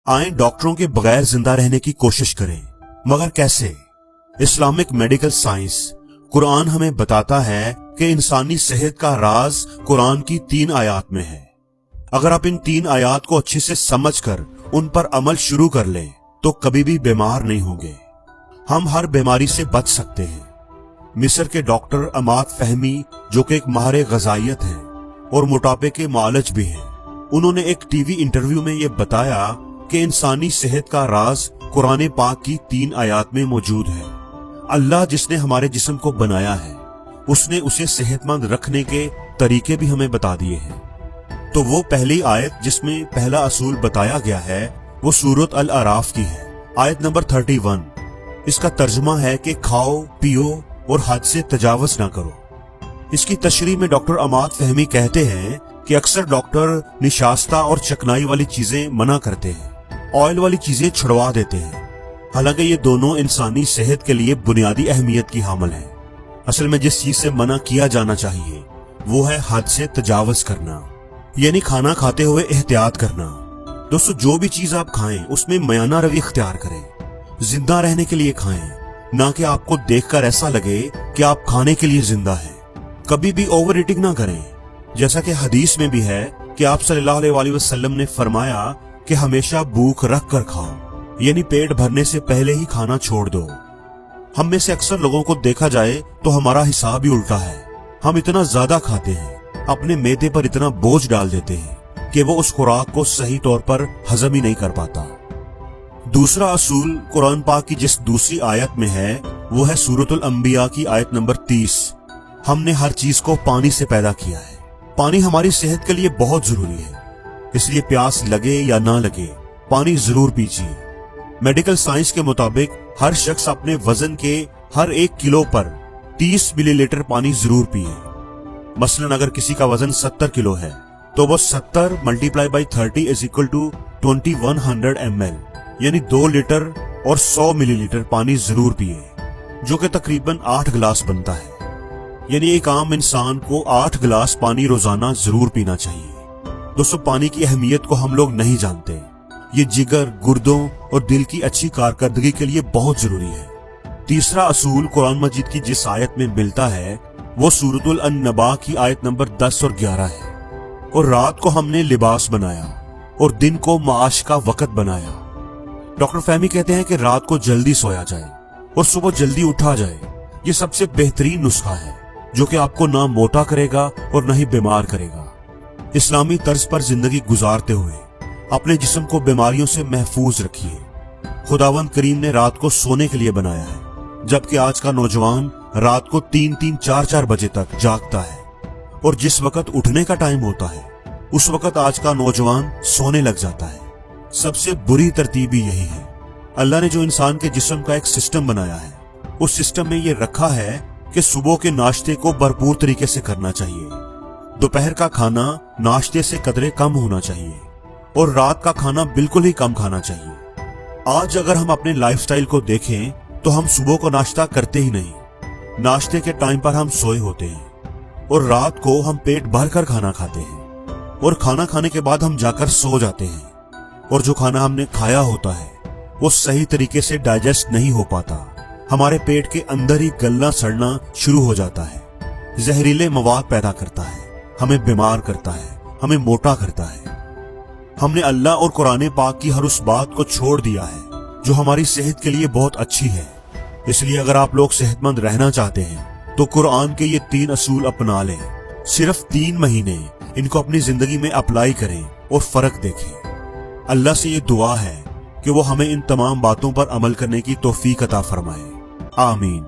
आए डॉक्टरों के बगैर जिंदा रहने की कोशिश करें, मगर कैसे? इस्लामिक मेडिकल साइंस कुरान हमें बताता है कि इंसानी सेहत का राज कुरान की 3 आयत में है। अगर आप इन 3 आयत को अच्छे से समझकर उन पर अमल शुरू कर लें तो कभी भी बीमार नहीं होंगे। हम हर बीमारी से बच सकते हैं। मिस्र के डॉक्टर अमाद फहमी, जो कि एक माहिर ग़िज़ाइयत हैं और मोटापे के मुआलिज भी हैं, उन्होंने एक टीवी इंटरव्यू में यह बताया कि इंसानी सेहत का राज कुरान पाक की 3 आयत में मौजूद है। अल्लाह जिसने हमारे जिस्म को बनाया है, उसने उसे सेहतमंद रखने के तरीके भी हमें बता दिए हैं। तो वो पहली आयत जिसमें पहला असूल बताया गया है वो सूरत अल अराफ की है, आयत नंबर 31। इसका तर्जुमा है कि खाओ पियो और हद से तजावज ना करो। इसकी तशरीह में डॉक्टर अमाद फहमी कहते हैं कि अक्सर डॉक्टर निशास्ता और चकनाई वाली चीजें मना करते हैं, ऑयल वाली चीजें छुड़वा देते हैं, हालांकि ये दोनों इंसानी सेहत के लिए बुनियादी अहमियत की हामिल हैं। असल में जिस चीज से मना किया जाना चाहिए वो है हद से तजावज करना, यानी खाना खाते हुए एहतियात करना। दोस्तों, जो भी चीज आप खाएं उसमें मयाना रवि इख्तियार करें। जिंदा रहने के लिए खाएं, ना कि आपको देखकर ऐसा लगे कि आप खाने के लिए जिंदा हैं। कभी भी ओवर ईटिंग ना करें। जैसा कि हदीस में भी है कि आप सल्लल्लाहु अलैहि वसल्लम ने फरमाया कि हमेशा भूख रख कर खाओ, यानी पेट भरने से पहले ही खाना छोड़ दो। हम में से अक्सर लोगों को देखा जाए तो हमारा हिसाब ही उल्टा है। हम इतना ज्यादा खाते हैं, अपने मैदे पर इतना बोझ डाल देते हैं कि वो उस खुराक को सही तौर पर हजम ही नहीं कर पाता। दूसरा असूल कुरान पाक की जिस दूसरी आयत में है वो है सूरतुल अंबिया की आयत नंबर 30। हमने हर चीज को पानी से पैदा किया है। पानी हमारी सेहत के लिए बहुत जरूरी है, इसलिए प्यास लगे या ना लगे पानी जरूर पीजिए। मेडिकल साइंस के मुताबिक हर शख्स अपने वजन के हर 1 किलो पर 30 मिलीलीटर पानी जरूर पिए। मसलन अगर किसी का वजन 70 किलो है तो वो 70 × 30 = 2100 ml, यानी 2 लीटर और 100 मिलीलीटर पानी जरूर पिए, जो कि तकरीबन 8 गिलास बनता है। यानी एक आम इंसान को 8 गिलास पानी रोजाना जरूर पीना चाहिए। दोस्तों, पानी की अहमियत को हम लोग नहीं जानते। ये जिगर, गुर्दों और दिल की अच्छी कारकर्दगी के लिए बहुत जरूरी है। तीसरा असूल कुरान मजीद की जिस आयत में मिलता है वो सूरतुल अन-नबा की आयत नंबर 10 और 11 है। और रात को हमने लिबास बनाया और दिन को माश का वक़्त बनाया। डॉक्टर फहमी कहते हैं कि रात को जल्दी सोया जाए और सुबह जल्दी उठा जाए। ये सबसे बेहतरीन नुस्खा है जो कि आपको ना मोटा करेगा और न ही बीमार करेगा। इस्लामी तर्ज पर जिंदगी गुजारते हुए अपने जिस्म को बीमारियों से महफूज रखिए। खुदावंद करीम ने रात को सोने के लिए बनाया है, जबकि आज का नौजवान रात को 3-3, 4-4 बजे तक जागता है और जिस वक्त उठने का टाइम होता है उस वक्त आज का नौजवान सोने लग जाता है। सबसे बुरी तरतीब भी यही है। अल्लाह ने जो इंसान के जिस्म का एक सिस्टम बनाया है, उस सिस्टम में ये रखा है कि सुबह के नाश्ते को भरपूर तरीके से करना चाहिए, दोपहर का खाना नाश्ते से कदरे कम होना चाहिए और रात का खाना बिल्कुल ही कम खाना चाहिए। आज अगर हम अपने लाइफस्टाइल को देखें तो हम सुबह को नाश्ता करते ही नहीं, नाश्ते के टाइम पर हम सोए होते हैं और रात को हम पेट भर कर खाना खाते हैं और खाना खाने के बाद हम जाकर सो जाते हैं और जो खाना हमने खाया होता है वो सही तरीके से डाइजेस्ट नहीं हो पाता। हमारे पेट के अंदर ही गलना सड़ना शुरू हो जाता है, जहरीले मवाद पैदा करता है, हमें बीमार करता है, हमें मोटा करता है। हमने अल्लाह और कुरान पाक की हर उस बात को छोड़ दिया है जो हमारी सेहत के लिए बहुत अच्छी है। इसलिए अगर आप लोग सेहतमंद रहना चाहते हैं तो कुरान के ये 3 असूल अपना लें। सिर्फ 3 महीने इनको अपनी जिंदगी में अप्लाई करें और फर्क देखें। अल्लाह से ये दुआ है कि वो हमें इन तमाम बातों पर अमल करने की तौफीक अता फरमाए। आमीन।